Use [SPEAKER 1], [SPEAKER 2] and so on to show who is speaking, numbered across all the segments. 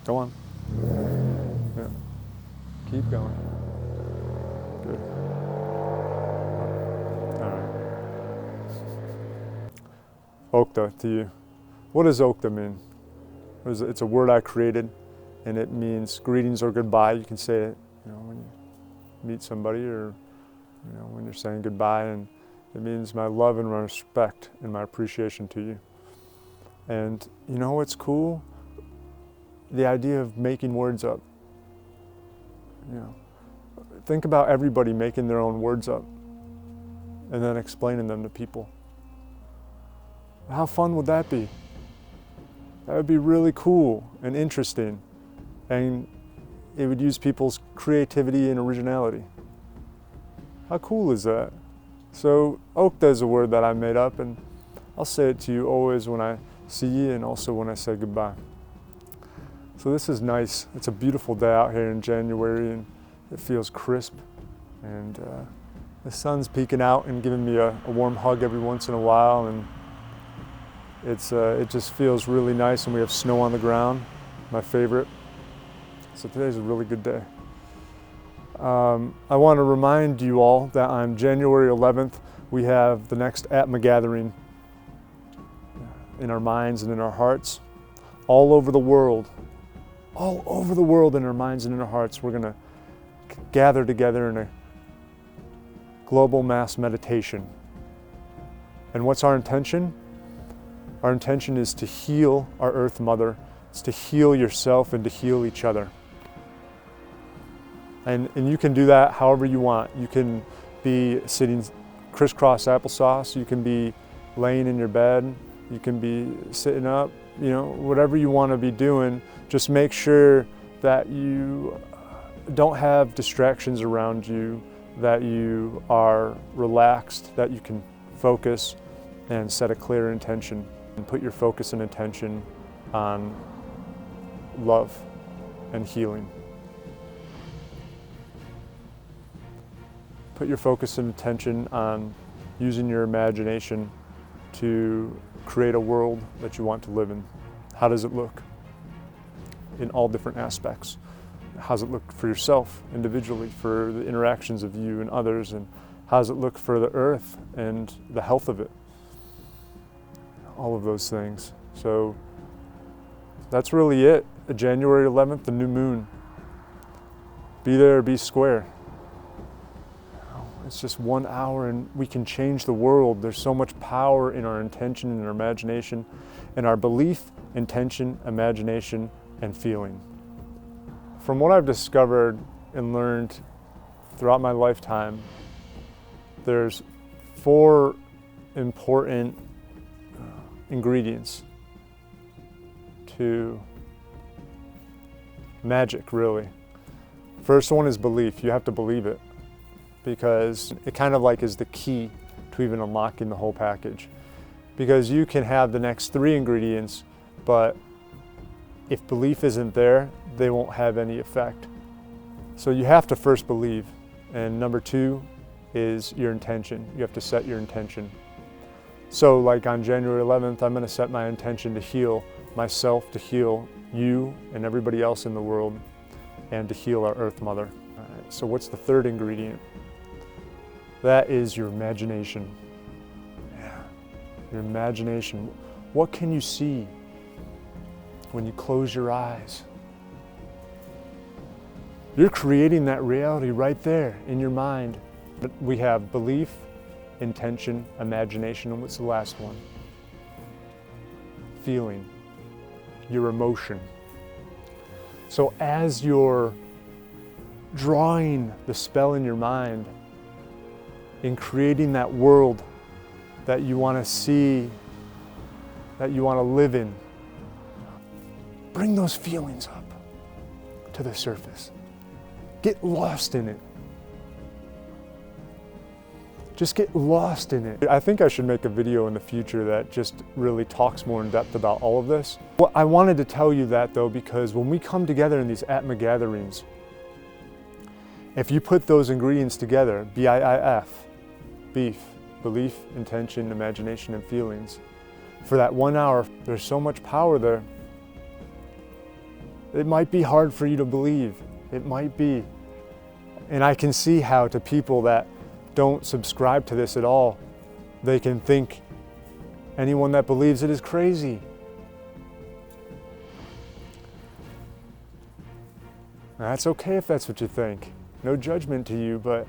[SPEAKER 1] Go on. Yeah. Keep going. Good. All right. Okta to you. What does Okta mean? It's a word I created, and it means greetings or goodbye. You can say it, when you meet somebody, or when you're saying goodbye, and it means my love and my respect and my appreciation to you. And you know what's cool? The idea of making words up. Think about everybody making their own words up and then explaining them to people. How fun would that be? That would be really cool and interesting, and it would use people's creativity and originality. How cool is that? So Okta is a word that I made up, and I'll say it to you always when I see you and also when I say goodbye. So this is nice. It's a beautiful day out here in January, and it feels crisp, and the sun's peeking out and giving me a warm hug every once in a while, and it just feels really nice, and we have snow on the ground, my favorite. So today's a really good day. I want to remind you all that on January 11th, we have the next ATMA gathering in our minds and in our hearts, all over the world in our minds and in our hearts. We're going to gather together in a global mass meditation. And what's our intention? Our intention is to heal our Earth Mother. It's to heal yourself and to heal each other. And you can do that however you want. You can be sitting crisscross applesauce. You can be laying in your bed. You can be sitting up. Whatever you want to be doing, just make sure that you don't have distractions around you, that you are relaxed, that you can focus and set a clear intention. And put your focus and attention on love and healing. Put your focus and attention on using your imagination to create a world that you want to live in. How does it look? In all different aspects. How does it look for yourself individually, for the interactions of you and others, and how does it look for the earth and the health of it? All of those things. So that's really it. January 11th, the new moon. Be there or be square. It's just 1 hour and we can change the world. There's so much power in our intention and our imagination, and our belief, intention, imagination, and feeling. From what I've discovered and learned throughout my lifetime, there's 4 important ingredients to magic, really. First one is belief. You have to believe it, because it kind of like is the key to even unlocking the whole package. Because you can have the next 3 ingredients, but if belief isn't there, they won't have any effect. So you have to first believe. And number 2 is your intention. You have to set your intention. So like on January 11th, I'm going to set my intention to heal myself, to heal you and everybody else in the world, and to heal our Earth Mother. All right, so what's the 3rd ingredient? That is your imagination. Yeah, your imagination. What can you see when you close your eyes? You're creating that reality right there in your mind. We have belief, intention, imagination, and what's the last one? Feeling, your emotion. So as you're drawing the spell in your mind, in creating that world that you want to see, that you want to live in, bring those feelings up to the surface. Get lost in it. Just get lost in it. I think I should make a video in the future that just really talks more in depth about all of this. Well, I wanted to tell you that though, because when we come together in these ATMA gatherings, if you put those ingredients together, B-I-I-F, beef, belief, intention, imagination, and feelings, for that 1 hour, there's so much power there. It might be hard for you to believe. It might be. And I can see how to people that don't subscribe to this at all, they can think anyone that believes it is crazy. That's okay if that's what you think. No judgment to you, but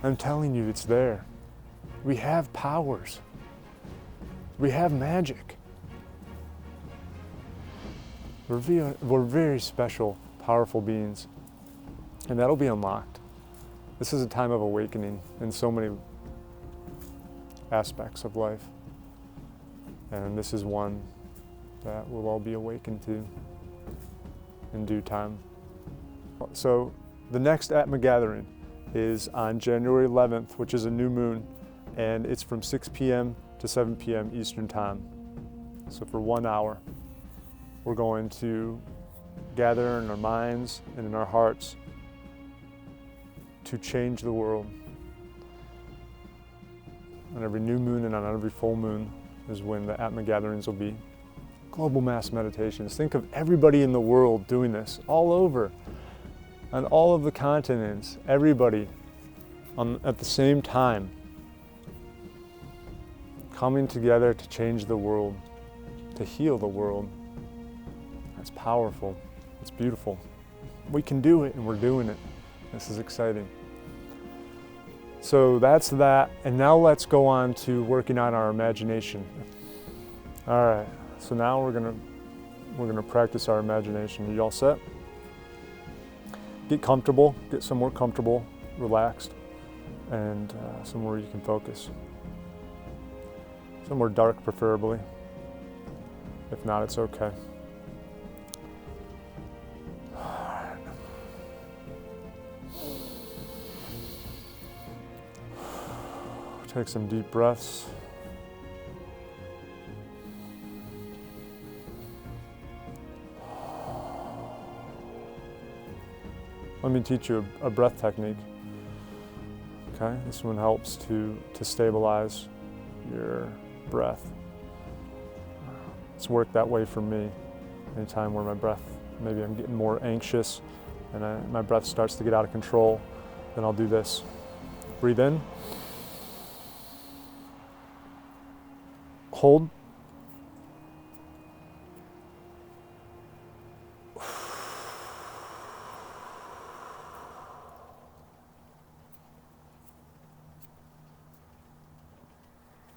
[SPEAKER 1] I'm telling you, it's there. We have powers. We have magic. We're very special, powerful beings, and that'll be unlocked. This is a time of awakening in so many aspects of life, and this is one that we'll all be awakened to in due time. So the next ATMA gathering is on January 11th, which is a new moon, and it's from 6 p.m. to 7 p.m. Eastern Time. So for 1 hour, we're going to gather in our minds and in our hearts to change the world. On every new moon and on every full moon is when the ATMA gatherings will be. Global mass meditations. Think of everybody in the world doing this, all over, on all of the continents, everybody at the same time, coming together to change the world, to heal the world. That's powerful. It's beautiful. We can do it, and we're doing it. This is exciting. So that's that, and now let's go on to working on our imagination. All right, so now we're gonna practice our imagination. You all set? Get comfortable, get somewhere comfortable, relaxed, and somewhere you can focus. Somewhere dark, preferably. If not, it's okay. Take some deep breaths. Let me teach you a breath technique. Okay, this one helps to stabilize your breath. It's worked that way for me. Anytime where my breath, maybe I'm getting more anxious and my breath starts to get out of control, then I'll do this. Breathe in. Hold.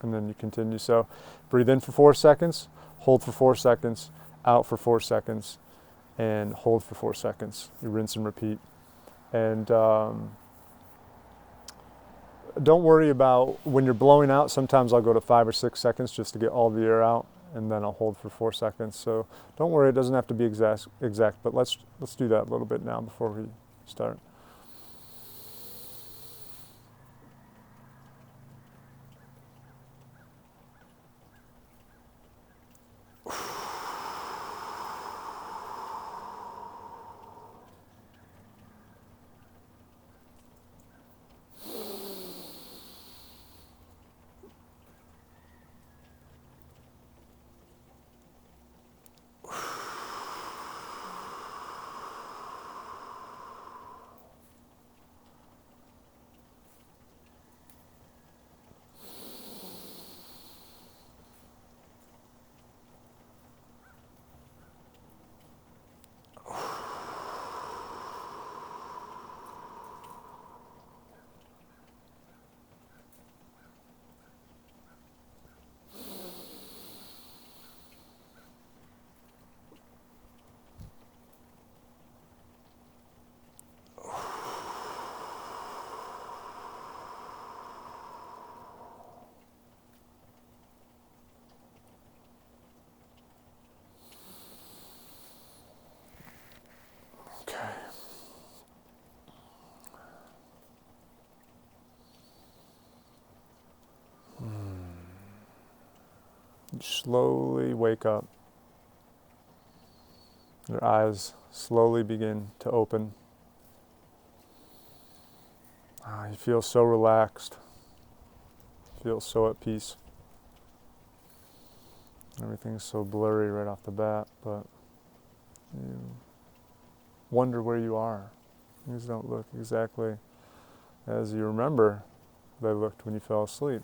[SPEAKER 1] And then you continue. So breathe in for 4 seconds, hold for 4 seconds, out for 4 seconds, and hold for 4 seconds. You rinse and repeat. And don't worry about when you're blowing out. Sometimes I'll go to 5 or 6 seconds just to get all the air out, and then I'll hold for 4 seconds. So don't worry, it doesn't have to be exact, but let's do that a little bit now before we start. Slowly wake up. Your eyes slowly begin to open. You feel so relaxed. You feel so at peace. Everything's so blurry right off the bat, but You wonder where you are. Things don't look exactly as you remember they looked when you fell asleep.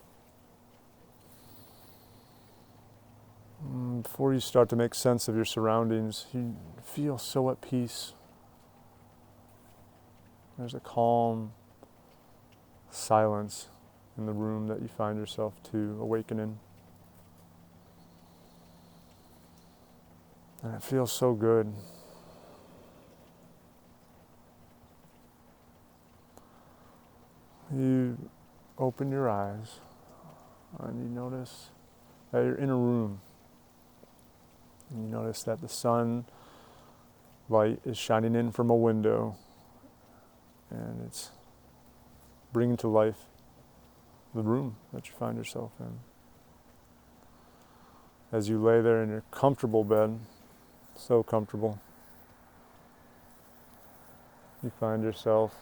[SPEAKER 1] Before you start to make sense of your surroundings, you feel so at peace. There's a calm silence in the room that you find yourself to awaken in. And it feels so good. You open your eyes and you notice that you're in a room. And you notice that the sun light is shining in from a window and it's bringing to life the room that you find yourself in. As you lay there in your comfortable bed, so comfortable, you find yourself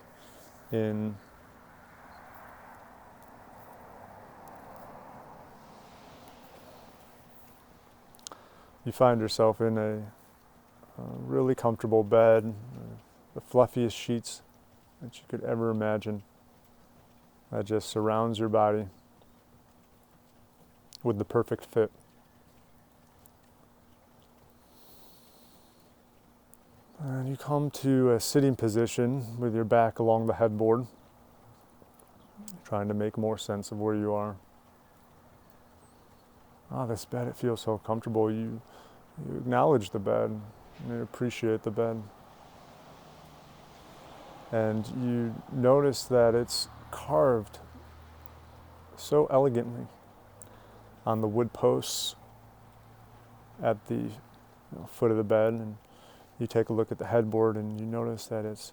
[SPEAKER 1] in a really comfortable bed, the fluffiest sheets that you could ever imagine, that just surrounds your body with the perfect fit. And you come to a sitting position with your back along the headboard, trying to make more sense of where you are. This bed, it feels so comfortable. You acknowledge the bed, you appreciate the bed. And you notice that it's carved so elegantly on the wood posts at the foot of the bed. And you take a look at the headboard and you notice that it's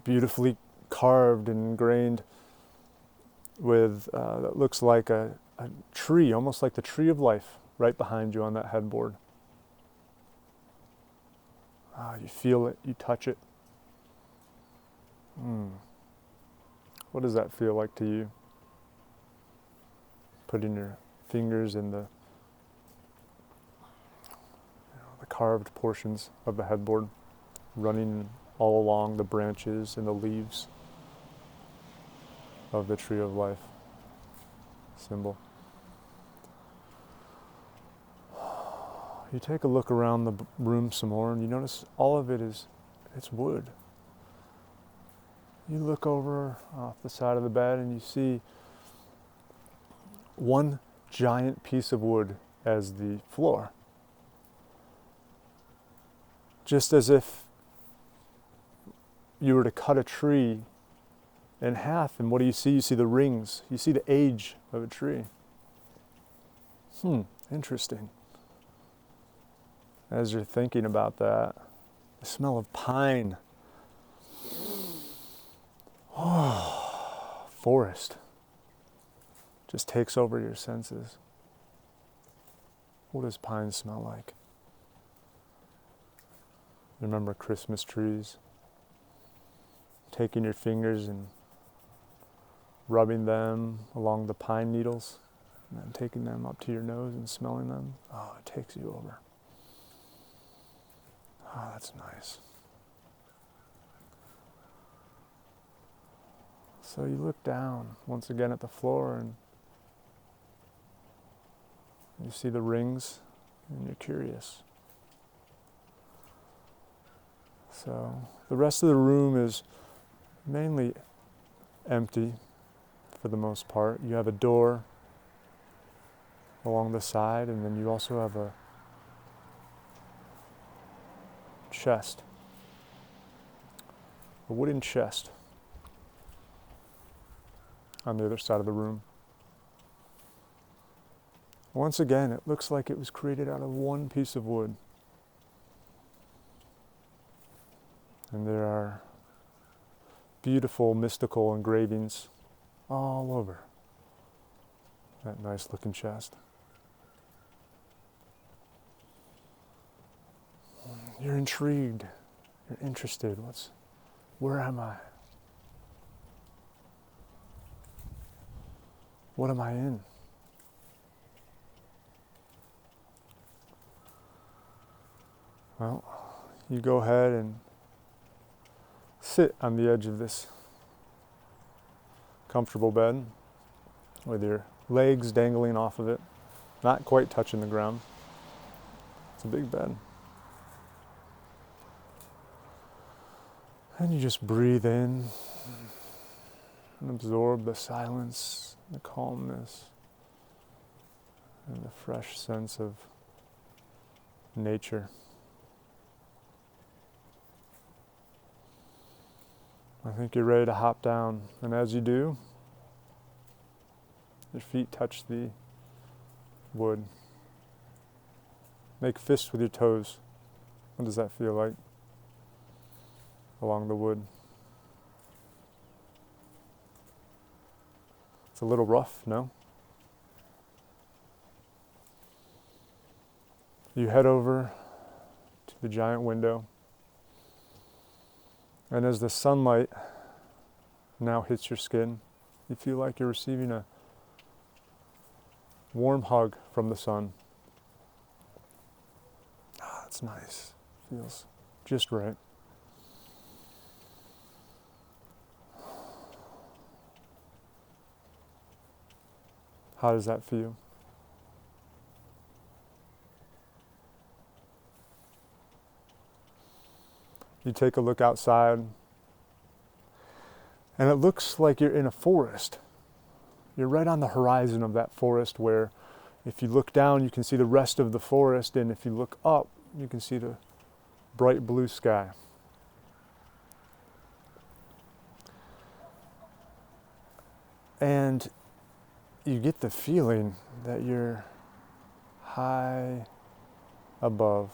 [SPEAKER 1] beautifully carved and ingrained with, that looks like a tree, almost like the tree of life, right behind you on that headboard. You feel it, you touch it. What does that feel like to you? Putting your fingers in the carved portions of the headboard, running all along the branches and the leaves of the tree of life symbol. You take a look around the room some more and you notice all of it's wood. You look over off the side of the bed and you see one giant piece of wood as the floor. Just as if you were to cut a tree in half, and what do you see? You see the rings. You see the age of a tree. Interesting. As you're thinking about that, the smell of pine, forest, just takes over your senses. What does pine smell like? Remember Christmas trees? Taking your fingers and rubbing them along the pine needles, and then taking them up to your nose and smelling them. It takes you over. That's nice. So you look down once again at the floor and you see the rings and you're curious. So the rest of the room is mainly empty for the most part. You have a door along the side, and then you also have a chest, a wooden chest on the other side of the room. Once again, it looks like it was created out of one piece of wood. And there are beautiful mystical engravings all over that nice looking chest. You're intrigued, you're interested. Where am I? What am I in? Well, you go ahead and sit on the edge of this comfortable bed with your legs dangling off of it, not quite touching the ground. It's a big bed. And you just breathe in and absorb the silence, the calmness, and the fresh sense of nature. I think you're ready to hop down, and as you do, your feet touch the wood. Make fists with your toes. What does that feel like along the wood? It's a little rough, no? You head over to the giant window, and as the sunlight now hits your skin, you feel like you're receiving a warm hug from the sun. Ah, it's nice. Feels just right. How does that feel? You take a look outside, and it looks like you're in a forest. You're right on the horizon of that forest where if you look down, you can see the rest of the forest, and if you look up, you can see the bright blue sky. And you get the feeling that you're high above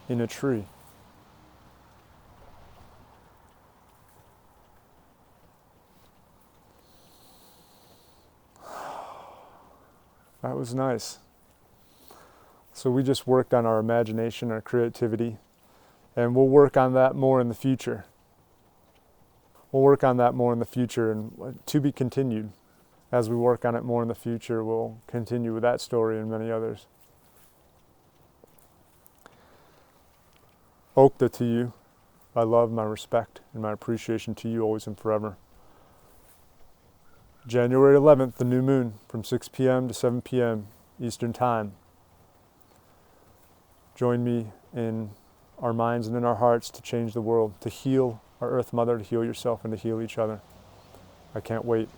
[SPEAKER 1] in a tree. That was nice. So we just worked on our imagination, our creativity, and we'll work on that more in the future. We'll work on that more in the future, and to be continued. As we work on it more in the future, we'll continue with that story and many others. Okta to you. My love, my respect, and my appreciation to you always and forever. January 11th, the new moon, from 6 p.m. to 7 p.m. Eastern Time. Join me in our minds and in our hearts to change the world, to heal our Earth Mother, to heal yourself, and to heal each other. I can't wait.